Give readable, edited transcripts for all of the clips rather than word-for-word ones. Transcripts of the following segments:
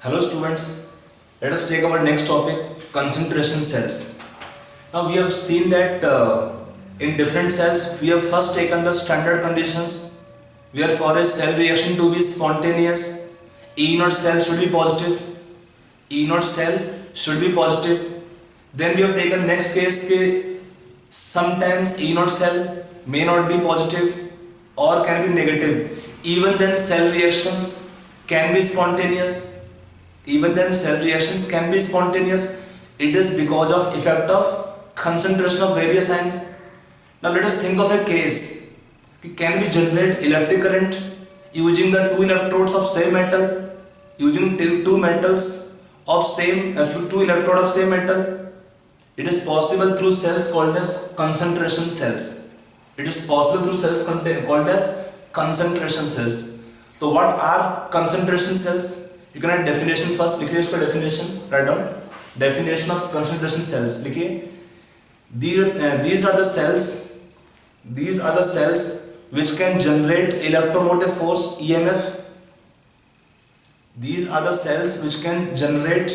Hello students, let us take our next topic, concentration cells. Now we have seen that in different cells we have first taken the standard conditions where for a cell reaction to be spontaneous, E naught cell should be positive, E naught cell should be positive. Then we have taken next case के sometimes E naught cell may not be positive or can be negative. Even then cell reactions can be spontaneous. Even then cell reactions can be spontaneous. It is because of effect of concentration of various ions. Now let us think of a case. Can we generate electric current using the two electrodes of same metal? Using two metals of same two electrode of same metal? It is possible through cells called as concentration cells. It is possible through cells called as concentration cells. So what are concentration cells? You can write definition first. लिखिए इसका definition. Write down definition of concentration cells. लिखिए these are the cells. These are the cells which can generate electromotive force EMF. These are the cells which can generate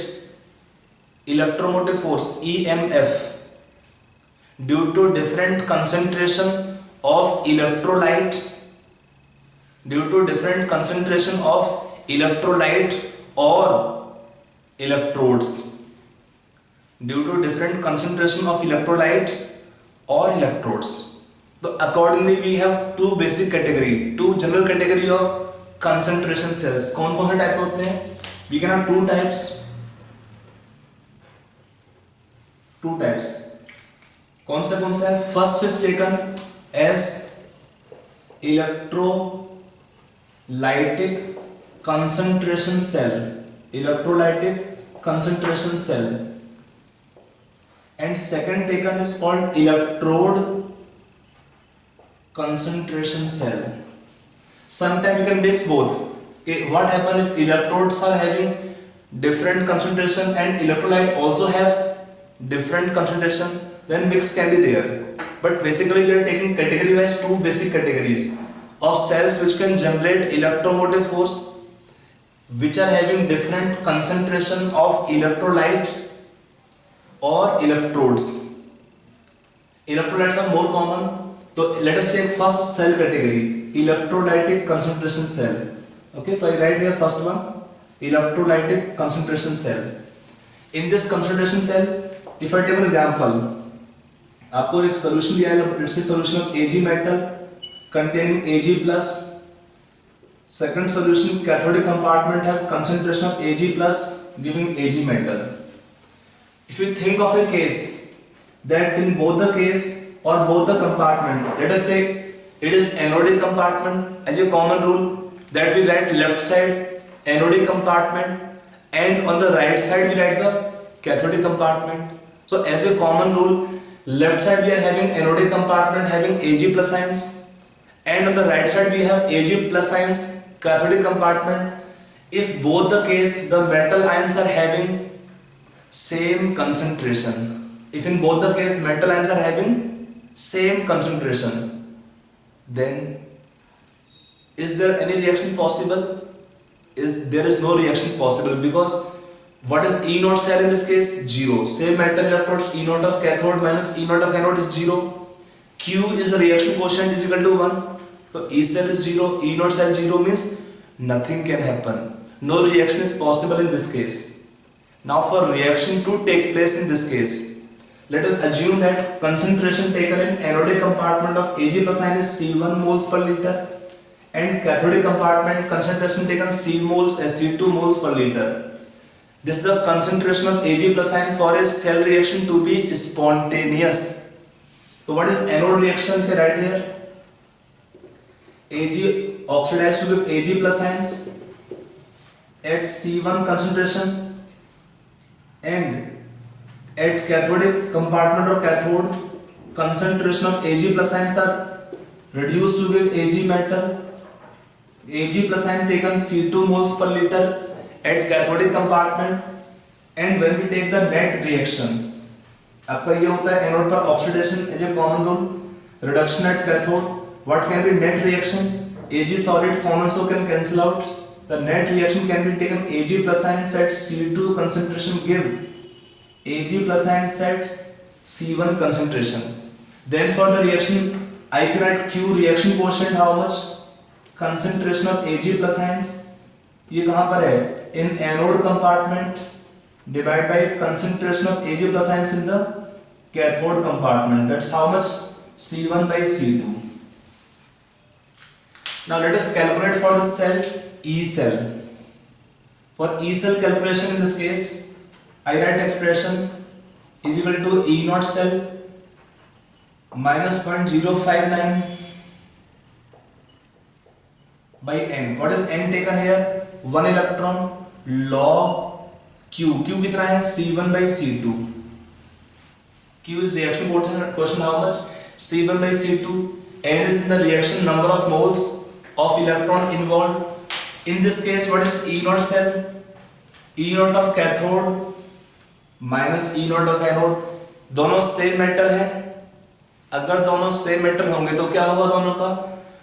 electromotive force EMF due to different concentration of electrolyte. Due to different concentration of electrolyte or electrodes. Due to different concentration of electrolyte or electrodes. So accordingly we have two basic category, two general category of concentration cells. कौन कौन से type होते हैं? We can have two types. Two types. कौन सा है? First is taken as electrolytic concentration cell. Electrolytic concentration cell. And second taken is called electrode concentration cell. Sometimes you can mix both. Okay, what happens if electrodes are having different concentration and electrolyte also have different concentration? Then mix can be there. But basically we are taking category wise two basic categories of cells which can generate electromotive force, which are having different concentration of electrolyte or electrodes. Electrolytes are more common. So let us take first cell category, electrolytic concentration cell. Okay, so I write here first one, electrolytic concentration cell. In this concentration cell, if I take an example, आपको एक solution दिया है, let's say solution of Ag metal containing Ag plus. Second solution, cathodic compartment have concentration of Ag plus giving Ag metal. If you think of a case that in both the case or both the compartment, let us say it is anodic compartment, as a common rule that we write left side anodic compartment and on the right side we write the cathodic compartment. So as a common rule, left side we are having anodic compartment having Ag plus ions, and on the right side we have Ag plus ions cathodic compartment. If both the case the metal ions are having same concentration, if in both the case metal ions are having same concentration, then is there any reaction possible? There is no reaction possible, because what is E naught cell in this case? 0. Same metal electrodes, E naught of cathode minus E naught of anode is 0. Q is the reaction quotient is equal to 1. So E cell is 0, E naught cell 0 means nothing can happen. No reaction is possible in this case. Now for reaction to take place in this case, let us assume that concentration taken in anodic compartment of Ag plus ion is C1 moles per liter and cathodic compartment concentration taken C2 moles per liter. This is the concentration of Ag plus ion for a cell reaction to be spontaneous. So what is anode reaction right here? Ag oxidized to give Ag plus ions at C1 concentration, and at cathodic compartment or cathode concentration of Ag plus ions are reduced to give Ag metal. Ag plus ion taken C2 moles per liter at cathodic compartment, and when we take the net reaction, आपका ये होता है anode पर oxidation as a common rule, reduction at cathode, what can be net reaction? Ag solid common so can cancel out, the net reaction can be taken Ag plus ion set C2 concentration give Ag plus ion set C1 concentration. Then for the reaction I can write Q reaction quotient how much, concentration of Ag plus ions ये कहाँ पर है, in anode compartment divided by concentration of Ag plus ions in the cathode compartment, that's how much, C1 by C2. Now let us calculate for the cell E cell. For E cell calculation in this case I write expression is equal to E naught cell minus 0.059 by n. What is n taken here? 1 electron log Q. Q कितना है? C1 by C2. Q is reaction quotient how much? C1 by C2. N is the reaction number of moles of electron involved. In this case, what is E naught cell? E naught of cathode minus E naught of anode. दोनों same metal है. अगर दोनों same metal होंगे तो क्या होगा दोनों का?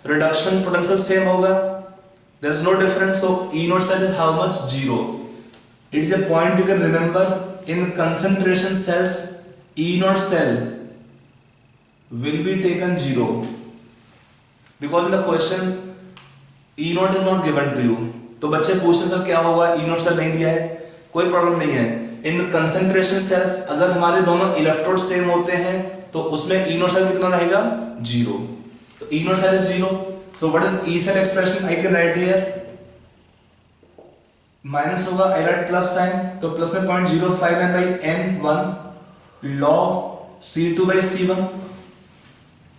रिडक्शन पोटेंशियल सेम होगा. There is no difference. So E naught cell is how much? 0. It is a point you can remember. In concentration cells, E naught cell will be taken 0 because in the question E naught is not given to you. तो बच्चे पूछते sir क्या होगा, E naught cell नहीं दिया है, कोई problem नहीं है. इन कंसंट्रेशन सेल्स अगर हमारे दोनों इलेक्ट्रोड सेम होते हैं तो उसमें E naught cell कितना रहेगा? 0. तो E naught cell is 0. So what is E cell expression? I can write here minus होगा, I write प्लस साइन, तो प्लस में 0.059 by n1 log C2 by C1.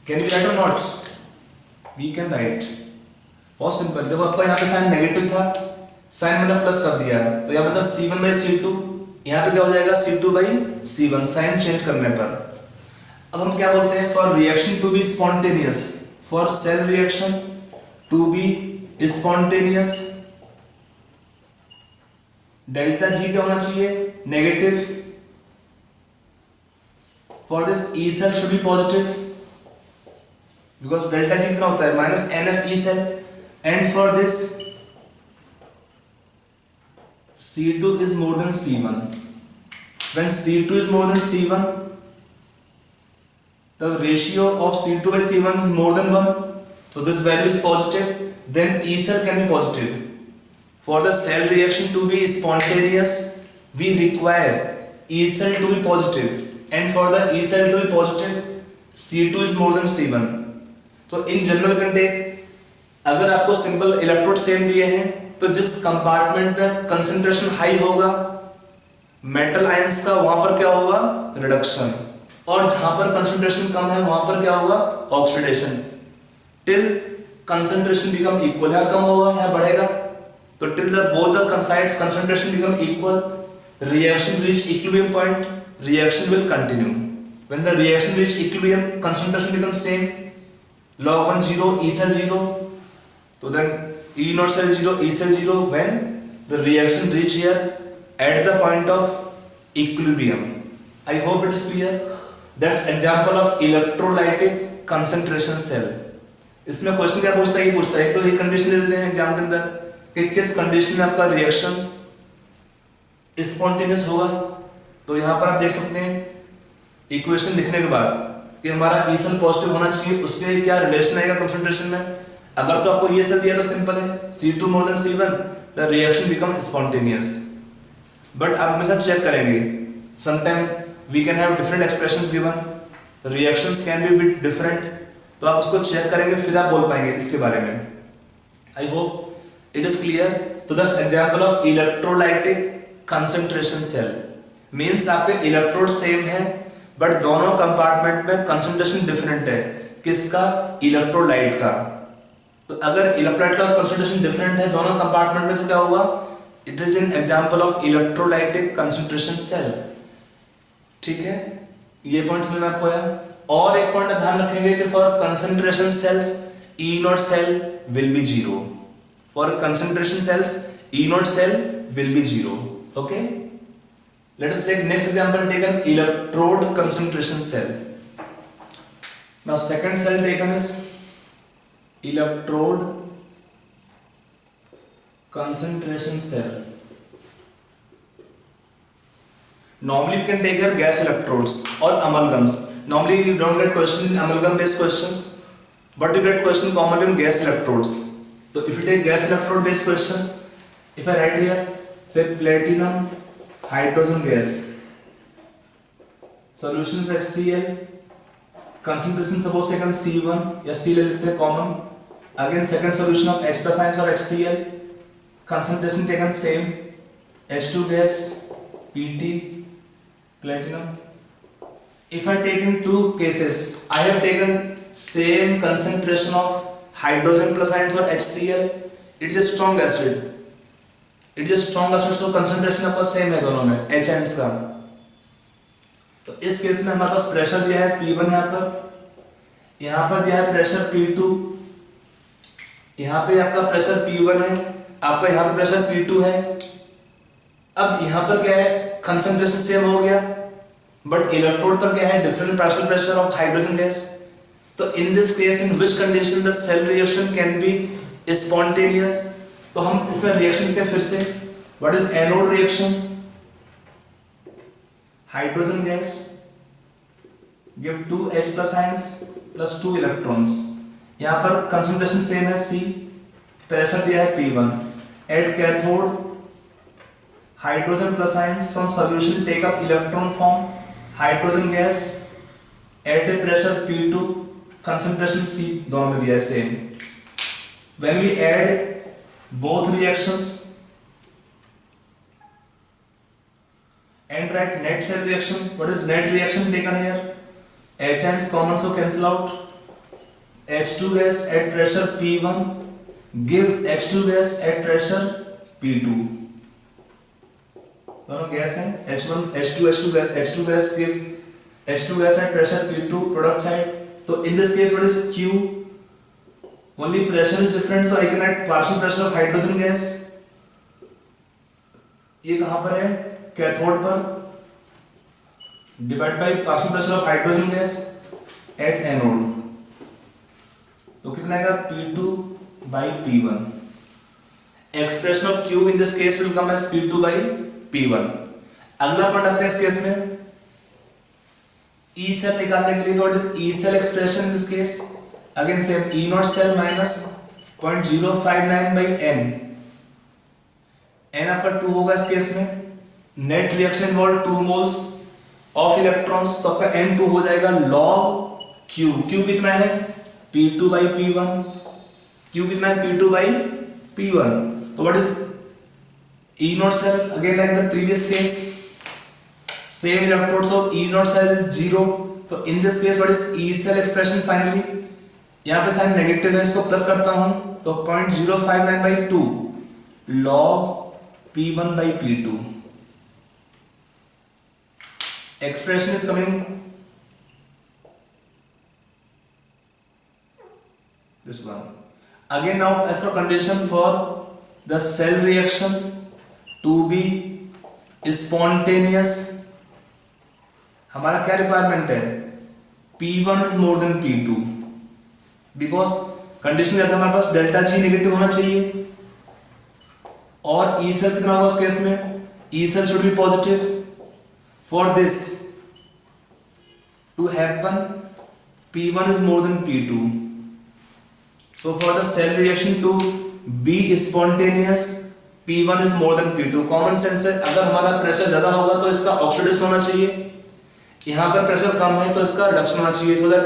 Can we write or not? We can write. बहुत simple. देखो आपका यहाँ पे sign negative था, sign मैंने प्लस कर दिया है, तो यहाँ पे था C1 by C2, यहाँ पे क्या हो जाएगा C2 by C1 sign change करने पर. अब हम क्या बोलते हैं? For reaction to be spontaneous, for cell reaction to be spontaneous, delta G क्या होना चाहिए? Negative. For this E cell should be positive because delta G कितना होता है? Minus n F E cell. And for this C2 is more than C1. When C2 is more than C1, the ratio of C2 by C1 is more than 1. So this value is positive. Then E cell can be positive. For the cell reaction to be spontaneous, we require E cell to be positive. And for the E cell to be positive, C2 is more than C1. So in general can take, अगर आपको simple electrode same दिए हैं तो जिस compartment में concentration high होगा metal ions का, वहां पर क्या होगा? रिडक्शन. और जहां पर कंसंट्रेशन कम है वहां पर क्या होगा? Oxidation. Till concentration become equal. है कम होगा या बढ़ेगा? तो till the both the sides concentration become equal, reaction reach equilibrium point, reaction will continue. When the reaction reach equilibrium, concentration become same, log 1 0, E cell 0. So then E naught cell 0, E cell 0 when the reaction reach here at the point of equilibrium. I hope it is clear. That's example of electrolytic concentration cell. इसमें question क्या पूछता है? ये पूछता है, तो ये condition दे देते हैं एग्जाम के अंदर कि किस कंडीशन में आपका रिएक्शन स्पॉन्टेनियस होगा. तो यहाँ पर आप देख सकते हैं इक्वेशन लिखने के बाद कि हमारा E cell पॉजिटिव होना चाहिए, उसके क्या रिलेशन आएगा कंसंट्रेशन में. अगर तो आपको ये सेल दिया तो सिंपल है, C2 more than C1, the reaction become spontaneous. But आप हमेशा चेक करेंगे, sometime we can have different expressions given, reactions can be bit different, तो आप उसको चेक करेंगे फिर आप बोल पाएंगे इसके बारे में. I hope it is clear. तो that's example of electrolytic concentration cell. means आपके इलेक्ट्रोड सेम है बट दोनों कंपार्टमेंट में कंसंट्रेशन डिफरेंट है. किसका? इलेक्ट्रोलाइट का. तो अगर इलेक्ट्रोलाइट का कंसंट्रेशन डिफरेंट है दोनों कंपार्टमेंट में तो क्या होगा? It is an example of electrolytic concentration cell. ठीक है, ये पॉइंट में आपको है. और एक पॉइंट ध्यान रखेंगे कि for concentration cells E naught cell will be 0. For concentration cells E naught cell will be 0. Okay, let us take next example taken electrode concentration cell. Now second cell taken is electrode concentration cell. Normally you can take your gas electrodes or amalgams. Normally you don't get question in amalgam based questions, but you get question commonly in gas electrodes. So if you take gas electrode based question, if I write here say platinum hydrogen gas, solution is HCl, concentration suppose taken C1 या C ले लेते हैं common. Again second solution of H plus ions or HCl, concentration taken same, H2 gas, Pt, platinum. If I take in two cases, I have taken same concentration of hydrogen plus ions or HCl. It is a strong acid. It is a strong acid, so concentration आपका same है दोनों में H ions का. तो इस case में हमारे पास pressure दिया है P1 यहाँ पर दिया है प्रेशर P2, यहाँ पे आपका प्रेशर P1 है, आपका यहाँ पे प्रेशर P2 है. अब यहाँ पर क्या है, कंसंट्रेशन सेम हो गया, बट इलेक्ट्रोड पर क्या है, different partial pressure of hydrogen gas. तो in this case in which condition the cell reaction can be spontaneous. तो हम इसमें रिएक्शन लिखते हैं फिर से. What is anode reaction? Hydrogen gas give 2 H plus ions plus 2 electrons. यहाँ पर कंसंट्रेशन सेम है C, प्रेशर दिया है P1. At cathode hydrogen plus ions from solution take up electron form hydrogen gas at a pressure P2, concentration C, दोनों में दिया है same. When we add both reactions and write net cell reaction, what is net reaction taken here? H ions common so cancel out. H2 gas at pressure P1 give H2 gas at pressure P2. दोनों gas हैं H1 H2 gas give H2 gas at pressure P2 product side. तो in this case what is Q? Only pressure is different, so I can write partial pressure of hydrogen gas. ये कहाँ पर है, cathode पर, divide by partial pressure of hydrogen gas at anode. तो कितना आएगा P2 by P1. Expression of Q in this case will come as P2 by P1. अगला point आते हैं इस केस में, E सेल निकालने के लिए. तो what is E cell expression in this case? Again same E naught cell minus 0.059 by N. N आपका 2 होगा इस केस में. Net reaction involve 2 moles of electrons, तो आपका N2 हो जाएगा log Q. Q कितना है? P2 by P1. Q कितना है? P2 by P1. तो what is E naught cell? Again like the previous case, same electrodes of E naught cell is 0. तो in this case what is E cell expression finally? यहाँ पे sign negative है, इसको plus करता हूँ तो 0.059 by 2 log P1 by P2. Expression is coming this one. Again now as per condition for the cell reaction to be spontaneous, हमारा क्या requirement है? P1 is more than P2, because condition क्या था हमारे पास, delta G negative होना चाहिए. और E cell कितना होगा उस केस में? E cell should be positive. For this to happen, P1 is more than P2. So for the cell reaction to be spontaneous, P1 is more than P2. Common sense है, अगर हमारा pressure ज्यादा होगा तो इसका oxidation होना चाहिए, यहाँ पर प्रेशर कम है तो इसका रिडक्शन होना चाहिए. तो that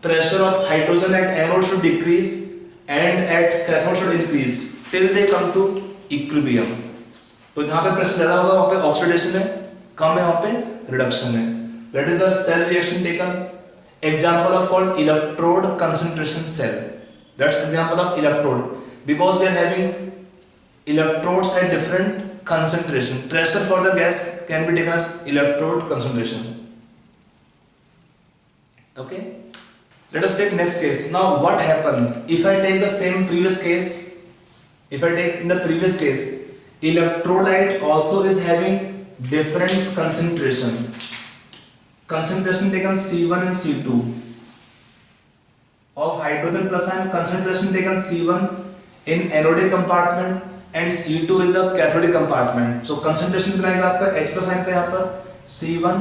pressure of hydrogen at anode should decrease and at cathode should increase till they come to equilibrium. तो जहाँ पे प्रेशर ज्यादा होगा वहाँ पे ऑक्सीडेशन है, कम है वहाँ पे रिडक्शन है. That is the cell reaction taken. Example of called electrode concentration cell. That's example of electrode, because we are having electrodes at different concentration. Pressure for the gas can be taken as electrode concentration. Okay, let us take next case. Now what happened if I take the same previous case? If I take in the previous case, electrolyte also is having different concentration. Concentration taken C1 and C2 of hydrogen plus ion, concentration taken C1 in anodic compartment and C2 in the cathodic compartment. So concentration कितना आएगा आपका H plus आएगा यहाँ पर C1,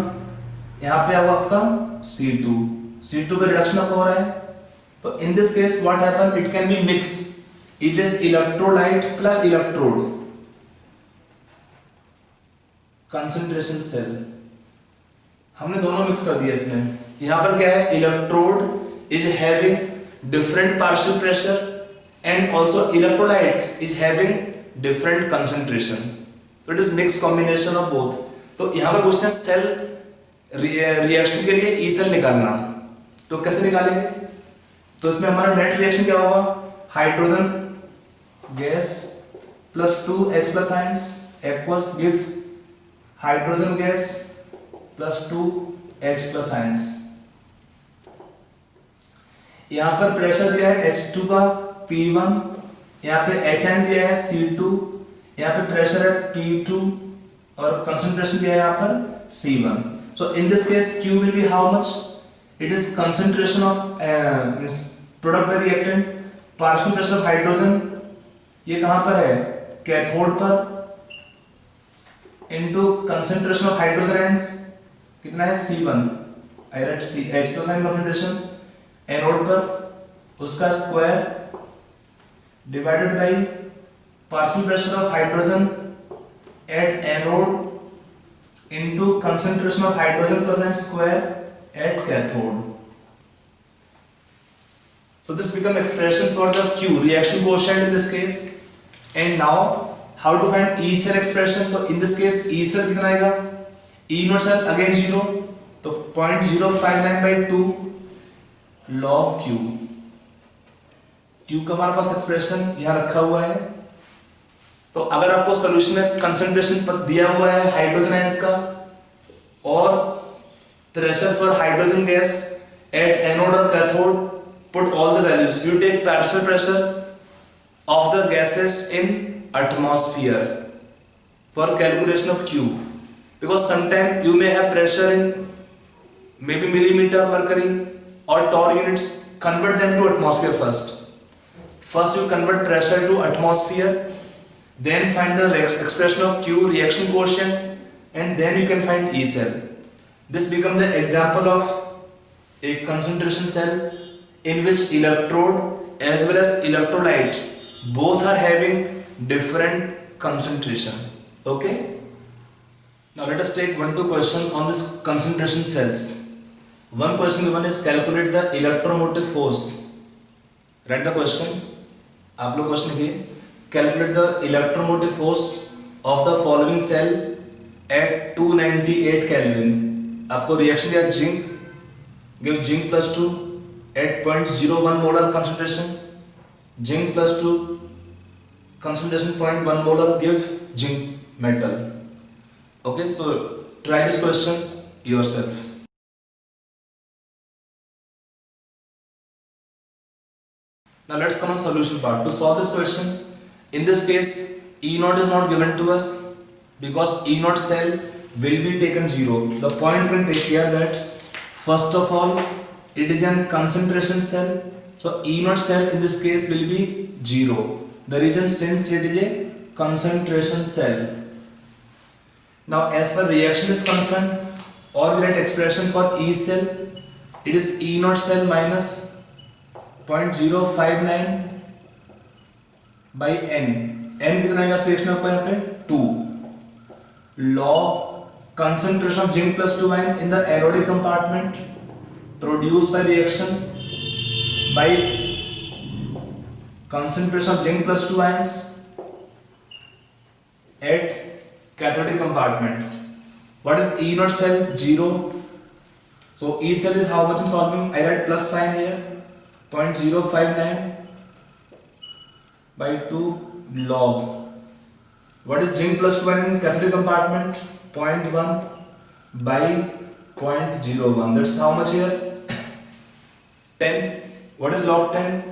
यहाँ पे आएगा आपका C2, C2 पे रिडक्शन आपका हो रहा है. तो in this case what happen, it can be mixed. It is electrolyte plus electrode. Concentration cell हमने दोनों मिक्स कर दिया इसमें. यहाँ पर क्या है, electrode is having different partial pressure and also electrolyte is having different concentration. So it is mixed combination of both. तो यहाँ पर पूछते हैं सेल रिएक्शन के लिए ई सेल निकालना, तो कैसे निकालेंगे. तो इसमें हमारा नेट रिएक्शन क्या होगा, hydrogen gas plus 2 H plus ions aqueous give hydrogen gas plus 2 H plus ions. यहाँ पर प्रेशर दिया है H2 का P1, यहाँ पे HN दिया है C2, यहाँ पे प्रेशर है P2 और कंसंट्रेशन दिया है यहाँ पर C1. So in this case Q will be how much? It is concentration of product by reactant, partial pressure of hydrogen, ये कहाँ पर है, कैथोड पर, into concentration of hydrogen ions कितना है C1, I write C H plus ion concentration, anode पर उसका square divided by partial pressure of hydrogen at anode into concentration of hydrogen plus ion square at cathode. So this become expression for the Q reaction quotient in this case. And now how to find E cell expression. तो in this case E cell कितना आएगा, E naught cell again 0, तो 0.059 by 2 log Q. Q का हमारे पास expression यहाँ रखा हुआ है. तो अगर आपको सॉल्यूशन में कंसंट्रेशन पर दिया हुआ है हाइड्रोजन आयंस का और pressure for hydrogen gas at anode और cathode, put all the values, you take partial pressure of the gases in atmosphere for calculation of Q, because sometime you may have pressure in may be millimetre mercury or torr units. Convert them to atmosphere first. First you convert pressure to atmosphere, then find the expression of Q reaction quotient, and then you can find E cell. This becomes the example of a concentration cell in which electrode as well as electrolyte both are having different concentration. Okay. Now let us take 1-2 question on this concentration cells. One question given is calculate the electromotive force. Write the question. आप लोग question लिखिए. Calculate the electromotive force of the following cell at 298 Kelvin. आपको reaction दिया zinc, give zinc plus 2 at 0.01 molar concentration, zinc plus 2 concentration 0.1 molar, give zinc metal. Okay, so try this question yourself. Now let's come on solution part. To solve this question, in this case E naught is not given to us because E naught cell will be taken 0. The point we can take here that first of all it is a concentration cell, so E naught cell in this case will be 0. The reason since it is a concentration cell. Now as per reaction is concerned, or we write expression for E cell, it is E naught cell minus 0.059 by n. n कितना आएगा reaction आपको यहाँ पे 2 log concentration of zinc plus 2 ion in the anodic compartment produced by reaction by concentration of zinc plus 2 ions at cathodic compartment. What is E naught cell? 0. So E cell is how much in solving? I write plus sign here. 0.059 by 2 log. What is zinc plus 2 in cathodic compartment? 0.1 by 0.01. That's how much here? 10. What is log 10?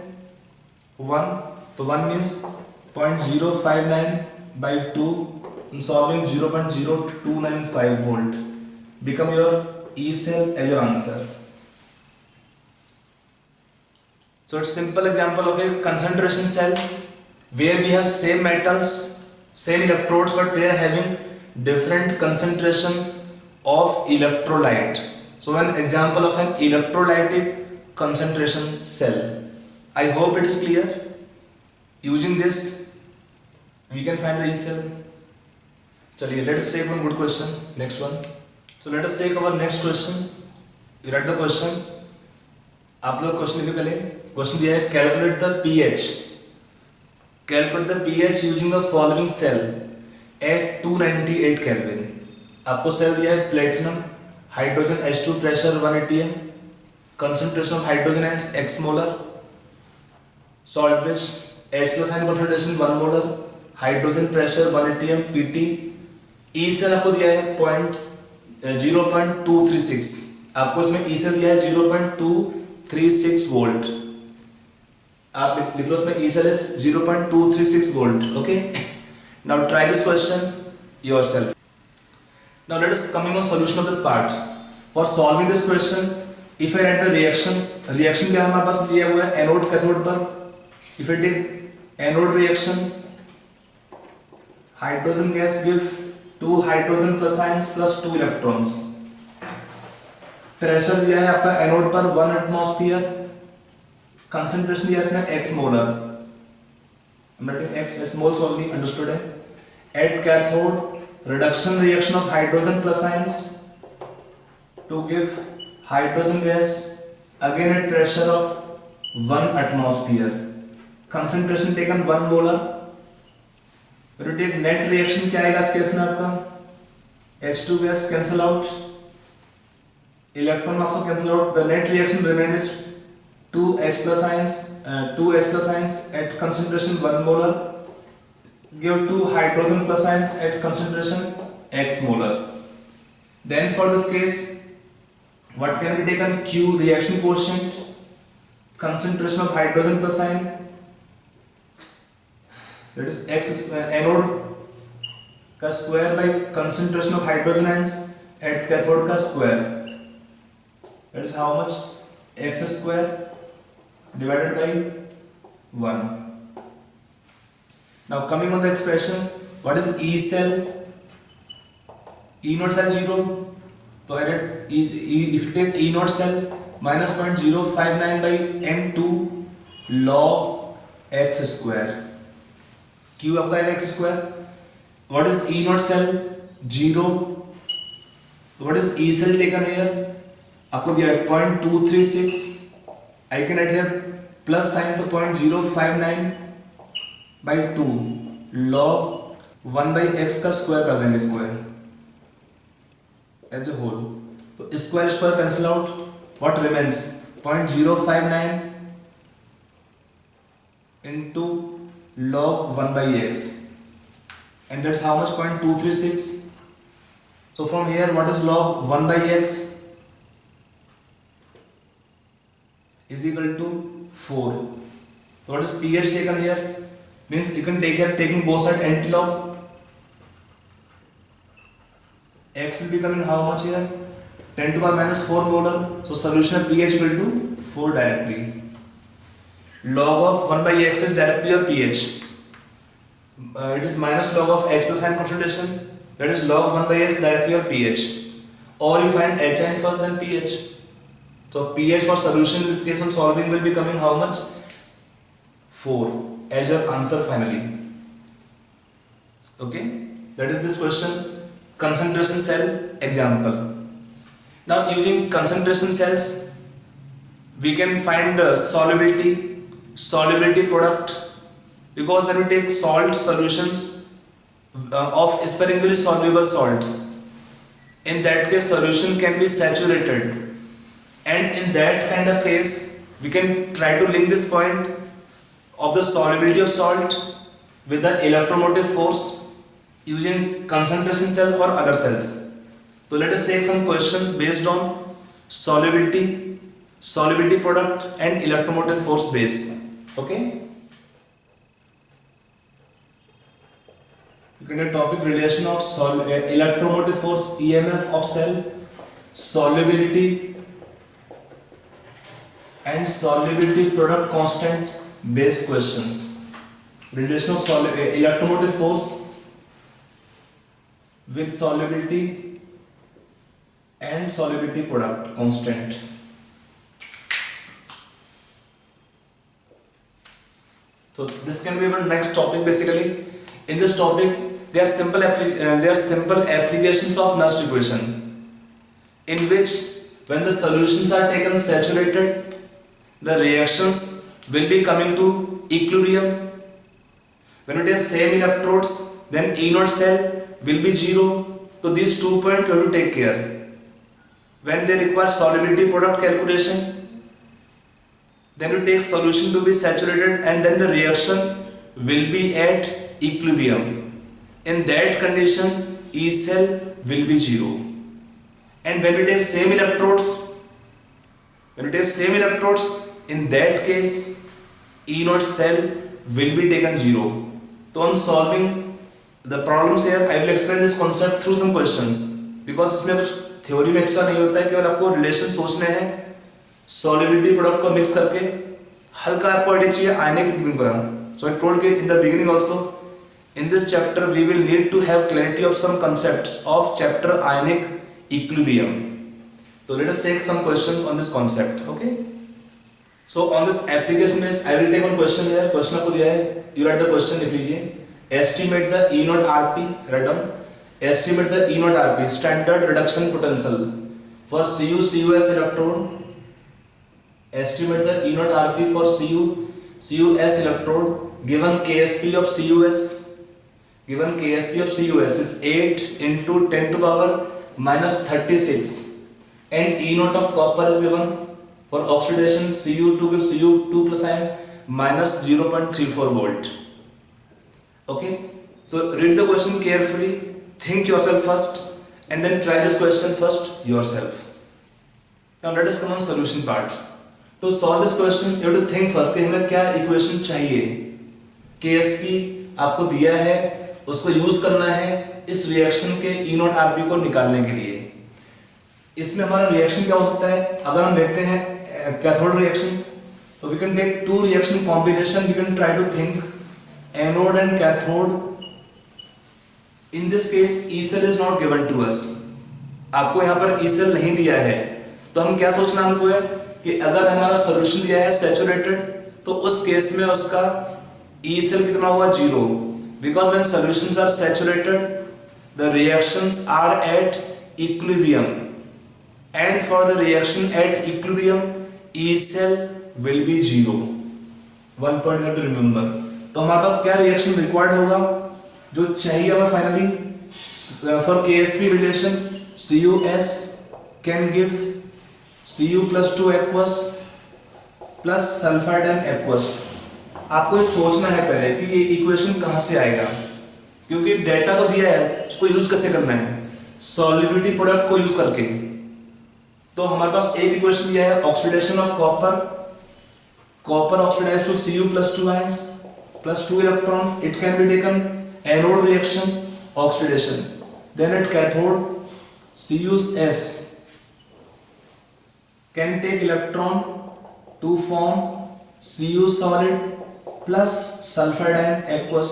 1. So 1 means 0.059 by 2. In solving 0.0295 volt. Become your E cell as your answer. So it's simple example of a concentration cell where we have same metals, same electrodes, but they are having different concentration of electrolyte. So an example of an electrolytic concentration cell. I hope it is clear. Using this, we can find the E cell. Chaliye, let us take one good question. Next one. So let us take our next question. You read the question. आप लोग question लिखे पहले. Question दिया है calculate the pH. Calculate the pH using the following cell at 298 Kelvin. आपको cell दिया है platinum, hydrogen H2 pressure 1 atm, concentration of hydrogen ions x molar, salt bridge H plus ion concentration 1 molar, hydrogen pressure 1 atm pt. E cell आपको दिया है 0.236. आपको इसमें E cell दिया है 0.236 वोल्ट. आप लिख लो इसमें E cell is 0.236 volt. Okay. Now try this question yourself. Now let us coming on solution of this part. For solving this question, if I write the reaction क्या हमारे पास दिया हुआ है एनोड कैथोड पर. If I take anode reaction, hydrogen gas give 2 hydrogen plus ions plus 2 electrons. Pressure दिया है आपका anode पर 1 atmosphere. Concentration दिया इसमें x molar. I'm writing x moles only, understood है. At cathode, reduction reaction of hydrogen plus ions to give hydrogen gas again at pressure of 1 atmosphere. Concentration taken 1 molar. When you take net reaction क्या आएगा इस case में आपका? H2 gas cancel out, electron also cancel out. The net reaction remains 2 H plus ions at concentration 1 molar give 2 hydrogen plus ions at concentration x molar. Then for this case, what can be taken? Q reaction quotient, concentration of hydrogen plus ion, that is x anode का square by concentration of hydrogen ions at cathode का square, that is how much? X square divided by 1. Now coming on the expression, what is E cell? E naught cell 0. So I get if you take E naught cell minus 0.059 by n2 log x square. Q आपका है x square. What is E naught cell? 0. What is E cell taken here? आपको दिया है 0.236. I can add here plus sign to 0.059 by 2 log 1 by x का square कर देंगे square as a whole. तो square square cancel out. What remains? 0.059 into log 1 by x, and that's how much? 0.236. So from here, what is log 1 by x? Is equal to 4. So what is pH taken here? Means you can take here taking both sides antilog. X will be coming how much here? 10 to the power minus 4 molar. So solution of pH equal to 4 directly. Log of 1 by x is directly your pH. It is minus log of H plus ion concentration. That is log 1 by x directly your pH. Or you find HN first then pH. So pH for solution in this case on solving will be coming how much? 4 as your answer finally. Okay, that is this question. Concentration cell example. Now using concentration cells, we can find solubility product, because when we take salt solutions of sparingly soluble salts, in that case solution can be saturated. And in that kind of case, we can try to link this point of the solubility of salt with the electromotive force using concentration cell or other cells. So let us take some questions based on solubility product and electromotive force base. Okay? You can get topic relation of electromotive force EMF of cell, solubility and solubility product constant based questions. relation of electromotive force with solubility and solubility product constant. So this can be our next topic. Basically, in this topic, there are simple applications of Nernst equation, in which when the solutions are taken saturated, the reactions will be coming to equilibrium. When it is same electrodes, then E naught cell will be 0. So these 2 points you have to take care. When they require solubility product calculation, then you take solution to be saturated and then the reaction will be at equilibrium. In that condition, E cell will be 0. And when it is same electrodes, in that case, E naught cell will be taken 0. So on solving the problems here, I will explain this concept through some questions, because इसमें कुछ theory में extra नहीं होता है, केवल आपको relation सोचने हैं सॉल्युबिलिटी प्रोडक्ट को मिक्स करके. हल्का आपको आइडिया चाहिए ionic equilibrium. So I told you in the beginning also, in this chapter we will need to have clarity of some concepts of chapter ionic equilibrium. So let us take some questions on this concept. Okay, so on this application is I will take one question here. Question आपको दिया है, you write the question, लिख लीजिए. Estimate the E naught RP. Write down. Estimate the E naught RP, standard reduction potential for CuS electrode. Estimate the E naught RP for CuS electrode. Given KSP of CuS. Given KSP of CuS is 8 into 10 to power minus 36, and E naught of copper is given for oxidation. Cu2 gives Cu2 plus ion minus 0.34 volt. Okay, so read the question carefully, think yourself first, and then try this question first yourself. Now let us come on solution part. To solve this question, you have to think first कि हमें क्या equation चाहिए. KSP आपको दिया है, उसको use करना है इस रिएक्शन के E naught RP को निकालने के लिए. इसमें हमारा रिएक्शन क्या हो सकता है? अगर हम लेते हैं कैथोड रिएक्शन, तो we can take two reaction combination. We can try to think anode and cathode. In this case, E cell is not given to us. आपको यहाँ पर E cell नहीं दिया है, तो हम क्या सोचना हमको है कि अगर हमारा सॉल्यूशन दिया है सैचुरेटेड, तो उस केस में उसका E cell कितना होगा? 0. Because when solutions are saturated, the reactions are at equilibrium, and for the reaction at equilibrium, E cell will be 0. One point you have to remember. तो हमारे पास क्या रिएक्शन रिक्वायर्ड होगा, जो चाहिए हमें finally for KSP relation. CuS can give Cu plus 2 aqueous plus sulphide and aqueous. आपको ये सोचना है पहले कि ये इक्वेशन कहाँ से आएगा, क्योंकि डेटा तो दिया है, उसको यूज कैसे करना है, सॉल्युबिलिटी प्रोडक्ट को यूज करके. तो हमारे पास एक इक्वेशन दिया है, oxidation of copper oxidize to Cu plus 2 ions plus 2 electron. It can be taken anode reaction, oxidation. Then at cathode, CuS can take electron to form Cu solid plus sulfide and aqueous.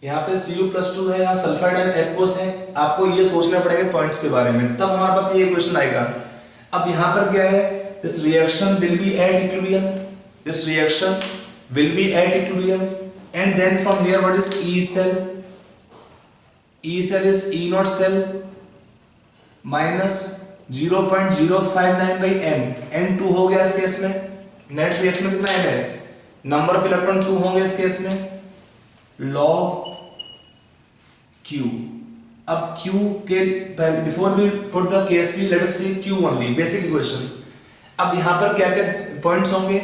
यहाँ पे Cu plus 2 है, यहाँ sulphide and aqueous है. आपको ये सोचना पड़ेगा points के बारे में, तब हमारे पास ये क्वेश्चन आएगा. अब यहाँ पर क्या है, this reaction will be at equilibrium. This reaction will be at equilibrium, and then from here what is E cell? E cell is E naught cell minus 0.059 by n. n2 हो गया इस case में. Net reaction में कितना n है? Number of electron 2 होंगे इस case में. log Q. अब Q के before we put the KSP, let us see Q only, basic equation. अब यहाँ पर क्या क्या पॉइंट्स होंगे?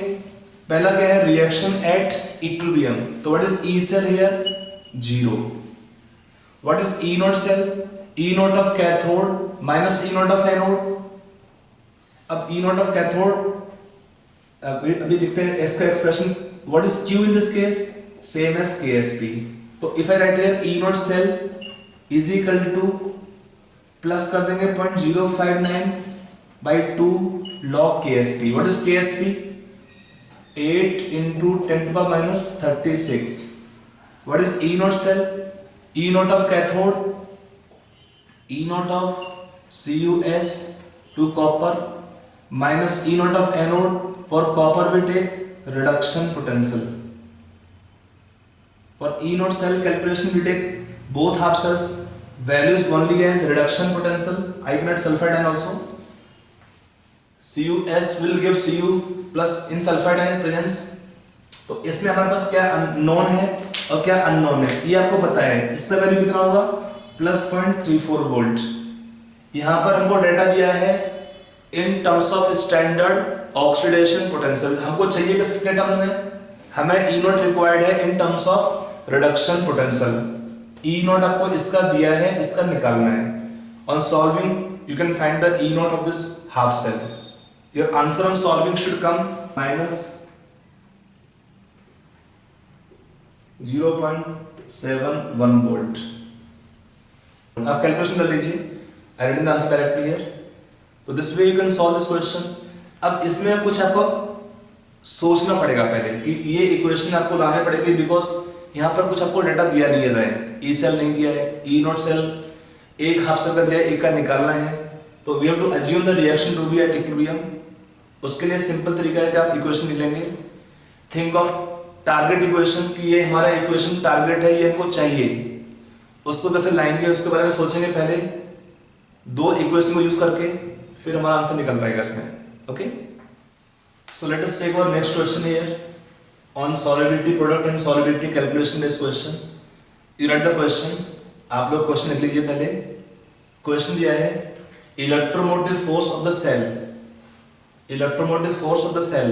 पहला क्या है? Reaction at equilibrium. तो what is E cell here? 0. What is E naught cell? E naught of cathode minus E naught of anode. अब E naught of cathode अभी लिखते हैं इसका expression. What is Q in this case? Same as KSP. तो if I write here E naught cell is equal to plus कर देंगे 0.059 by 2 log KSP. What is KSP? 8 into 10 to the minus 36. What is E naught cell? E naught of cathode, E naught of CuS to copper minus E naught of anode. For copper we take reduction potential. For E naught cell calculation we take both half cells values only as reduction potential, eigenate sulfide ion also. CuS will give Cu plus in sulfide ion presence. तो इसमें हमारे पास क्या known है और क्या unknown है ये आपको पता है। इसका वैल्यू कितना होगा +0.34 वोल्ट। यहाँ पर हमको डेटा दिया है in terms of standard oxidation potential. हमको चाहिए किसके टर्म में, हमें ई नॉट रिक्वायर्ड है in terms of reduction potential. E naught आपको इसका दिया है, इसका निकालना है। On solving you can find the E naught of this half cell. Your answer on solving should come -0.71 volt. आप कैलकुलेशन कर लीजिए, I written the answer directly here. तो this way you can solve this question. अब इसमें कुछ आपको सोचना पड़ेगा पहले कि ये इक्वेशन आपको लाने पड़ेगी, बिकॉज यहाँ पर कुछ आपको डेटा दिया नहीं है। ई सेल नहीं दिया है, ई नॉट सेल एक हाफ सेल का दिया है, एक का निकालना है। तो we have to assume the reaction to be at equilibrium. उसके लिए सिंपल तरीका है कि आप इक्वेशन लिख लेंगे। थिंक ऑफ टारगेट इक्वेशन कि ये हमारा इक्वेशन टारगेट है, ये हमको चाहिए। उसको कैसे लाएंगे उसके बारे में सोचेंगे पहले, दो इक्वेशन को यूज करके, फिर हमारा आंसर निकल पाएगा इसमें। Okay, so let us take our next question here on solubility product and solubility calculation this question. You write the question, आप लोग क्वेश्चन लिख लीजिए पहले। क्वेश्चन दिया है electromotive force of the cell, electromotive force of the cell,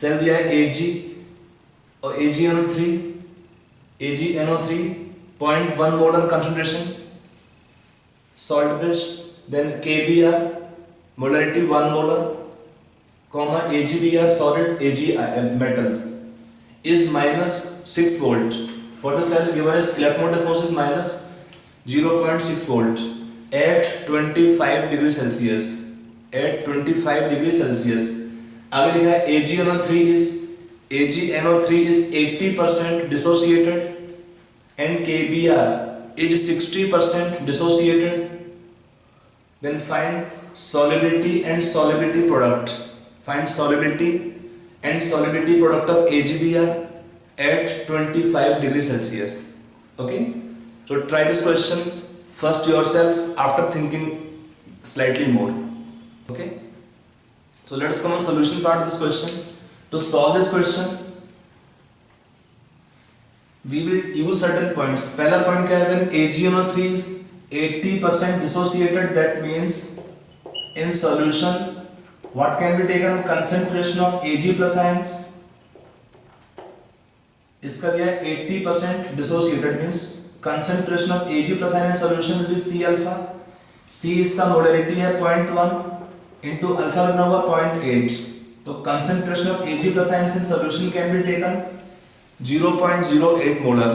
cell दिया है Ag और AgNO3, 0.1 molar concentration salt bridge, then KBr molarity 1 molar, comma AgBr solid Ag metal is -6 volt. For the cell given is electromotive force is -0.6 volt at 25 degree Celsius. At 25 degree Celsius. आगे लिखा है AgNO3 is 80% dissociated and KBr is 60% dissociated. Then find solubility and solubility product. Find solubility and solubility product of AgBr at 25 degree Celsius. Okay, so try this question first yourself after thinking slightly more. Okay, so let us come on solution part of this question. To solve this question we will use certain points. पहला point क्या है, when AgNO3 is 80% dissociated, that means in solution what can be taken, concentration of Ag plus ions, इसका दिया 80% dissociated means concentration of Ag plus ion in solution will be C alpha. C इसका molarity है 0.1 into alpha लगना होगा 0.8। तो concentration of Ag plus ions in solution can be taken 0.08 molar.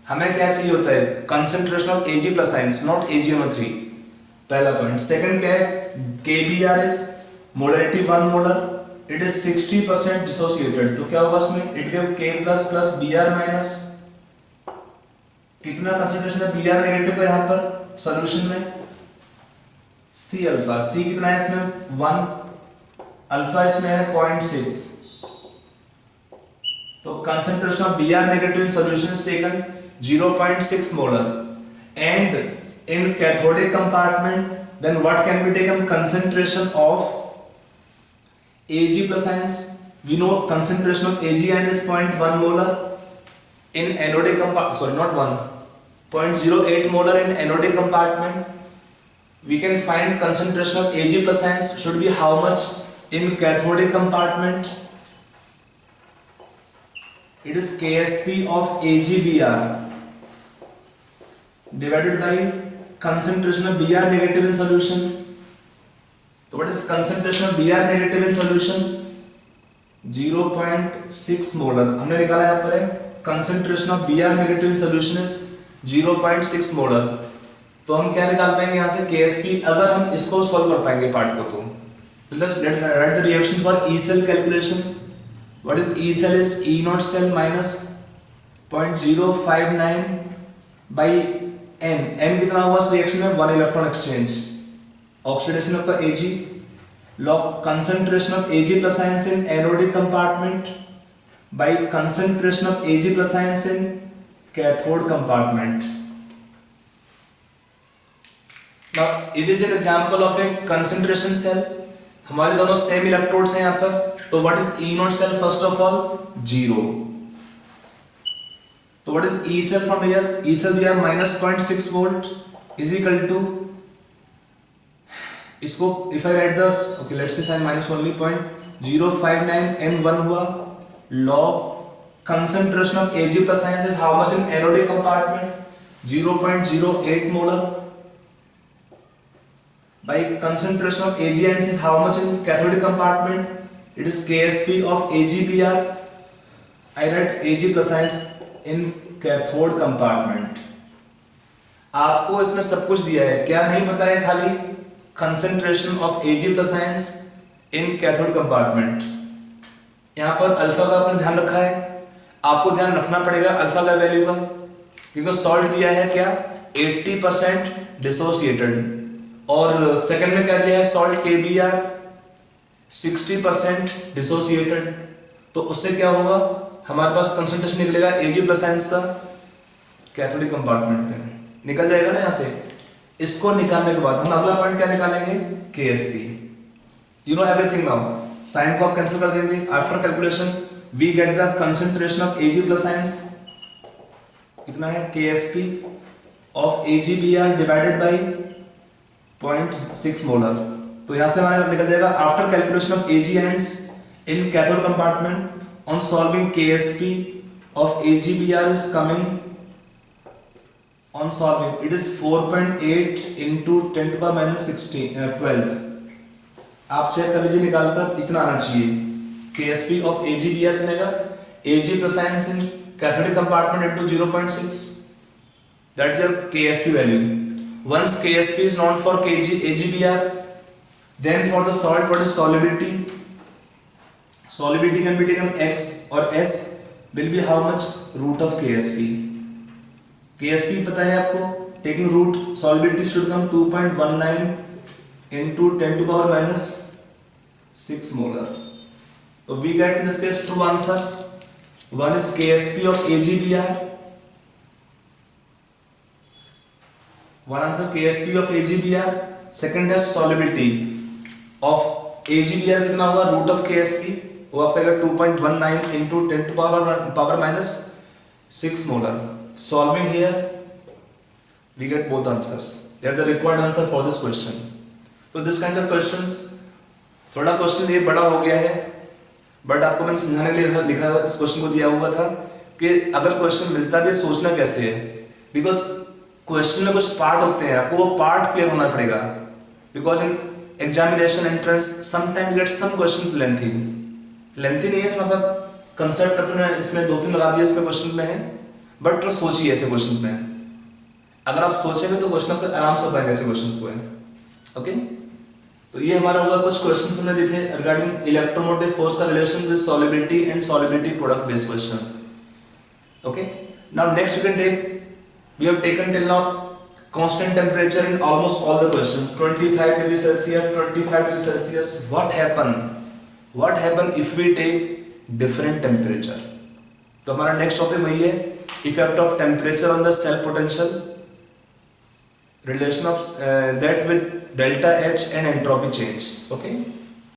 हमें क्या चाहिए होता है, concentration of Ag plus ions, not AgNO3, पहला पॉइंट। सेकंड क्या है, KBr is molarity 1 molar, it is 60% dissociated। तो क्या होगा इसमें, it give K plus plus Br minus, कितना concentration है Br नेगेटिव का यहाँ पर सॉल्यूशन में, C अल्फा, C कितना है इसमें 1, अल्फा इसमें है 0.6। तो concentration of Br negative in solution is taken 0.6 molar, and in cathodic compartment then what can be taken, concentration of Ag plus ions, we know concentration of Ag ion is 0.1 molar in anodic compartment, sorry not 1, 0.08 molar in anodic compartment. We can find concentration of Ag plus ions should be how much in cathodic compartment. It is Ksp of AgBr divided by concentration of Br negative in solution. So what is concentration of Br negative in solution, 0.6 molar। हमने निकाला यहाँ पर है concentration of Br negative in solution is 0.6 molar। तो हम क्या निकाल पाएंगे यहाँ से Ksp, अगर हम इसको सॉल्व कर पाएंगे पार्ट को। तो let's write the reaction for E cell calculation। what is E cell is E naught cell minus 0.059 by N. N कितना होगा इस रिएक्शन में? 1 इलेक्ट्रॉन एक्सचेंज, ऑक्सीडेशन ऑफ का Ag, log concentration of Ag plus ions in anodic compartment by concentration of Ag plus ions in cathode compartment. Now it is an example of a concentration cell. हमारे दोनों same electrodes हैं यहाँ पर, तो what is E naught cell? First of all 0. तो what is E cell from here? E cell दिया -0.6 volt is equal to, इसको if I write the okay let's say sign minus only 0.059 N1 हुआ, log concentration of Ag plus ions is how much in anodic compartment? 0.08 molar by concentration of Ag ions is how much in cathodic compartment? It is Ksp of AgBr. I write Ag plus ions in cathode compartment. आपको इसमें सब कुछ दिया है, क्या नहीं पता है? खाली concentration of Ag plus ions in cathode compartment. यहाँ पर अल्फा का आपने ध्यान रखा है, आपको ध्यान रखना पड़ेगा अल्फा का वैल्यू का, क्योंकि सॉल्ट दिया है क्या? 80% डिसोसिएटेड, और सेकंड में क्या दिया है? Salt KBr 60% dissociated. तो उससे क्या होगा? हमारे पास कंसंट्रेशन निकलेगा Ag प्लस आयंस का कैथोडिक कंपार्टमेंट में, निकल जाएगा ना यहाँ से. इसको निकालने के बाद हम अगला पॉइंट क्या निकालेंगे? Ksp. You know everything now. Sign को आप कैंसिल कर देंगे. After calculation we get the concentration of Ag plus ions कितना है? Ksp ऑफ AgBr डिवाइडेड बाई 0.6 मोलर. तो यहां से हमारा निकल जाएगा after calculation of Ag ions in cathode compartment on solving Ksp ऑफ AgBr is coming on solving it is 4.8 into 10 to the minus 12. आप चेक कर लीजिए, निकालकर इतना आना चाहिए. Ksp of AgBr बनेगा Ag plus ions in cathodic compartment into 0.6. that is your Ksp value. Once Ksp is known for AgBr, then for the salt what is solubility? Solubility can be taken X or S will be how much? Root of Ksp. Ksp पता है आपको, taking root solubility should come 2.19 into 10 to the power minus 6 molar. So we get in this case two answers. One is Ksp of AgBr. One answer Ksp of AgBr. Second is solubility of AgBr कितना होगा? root of Ksp वो आपका 2.19 into 10 to the power minus 6 molar. Solving here we get both answers. They are the required answer for this question. So this kind of questions, थोड़ा question ये बड़ा हो गया है, बट आपको मैंने समझाने के लिए लिखा इस क्वेश्चन को दिया हुआ था कि अगर क्वेश्चन मिलता भी सोचना कैसे है, बिकॉज क्वेश्चन में कुछ पार्ट होते हैं, आपको वो पार्ट क्लियर होना पड़ेगा. Because in examination entrance sometime get some question lengthy नहीं है, थोड़ा सा कंसेप्ट अपने इसमें 2-3 लगा दिया इसमें क्वेश्चन में है, बट तो सोचिए ऐसे क्वेश्चंस में. अगर आप सोचेंगे तो क्वेश्चन आपको आराम से पाएंगे ऐसे क्वेश्चंस को है. ओके, तो ये हमारा होगा कुछ क्वेश्चंस हमने दिए थे रिगार्डिंग इलेक्ट्रोमोटिव फोर्स का relation with solubility and solubility product based questions. Okay, now next you can take, we have taken till now constant temperature in almost all the questions. 25 degrees Celsius, 25 degrees Celsius. What happen if we take different temperature? तो हमारा next topic वही है, effect of temperature on the cell potential, relation of that with delta H and entropy change. Okay.